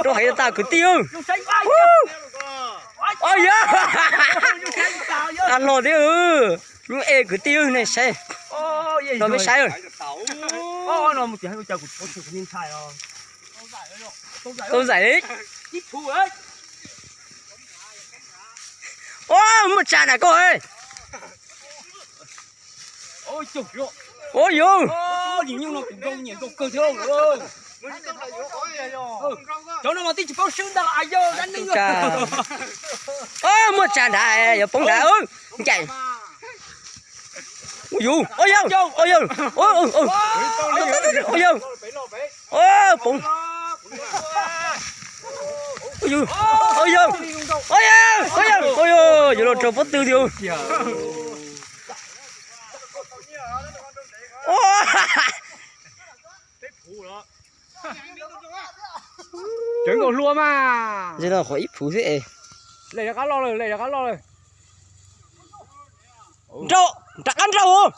Tôi thấy ta cứ tiêu. Ôi da. Ăn lò thế nhưng ê cứ tiêu này xe. Nó mới sai rồi. Nó một tiếng chào của miền Thái rồi. Tôi giải đấy. Ít thù ấy. Ô, một trà này cô ơi. Ôi trời ơi. Ôi yo. Nhìn như nó cũng không nhìn tôi cơ thương rồi. Chỗ nào mà tí chỉ bao xương ta lại vô đánh đứng rồi. Ô, một trà này giờ bóng đá ơi. Chạy. Ôi yo. Ôi yo. Ôi yo. Ôi ôi. Ôi yo. Ô, bóng. Ôi yo. Ôi yo. Ôi yo. Ôi yo. Ôi yo. Giờ nó trâu bắt tư tiêu. Ô. Chuẩn còn luôn mà. Giờ nó khỏi phú thế. Lấy ra cá lo rồi, lấy ra cá lo rồi. Trâu, chắc ăn trâu không?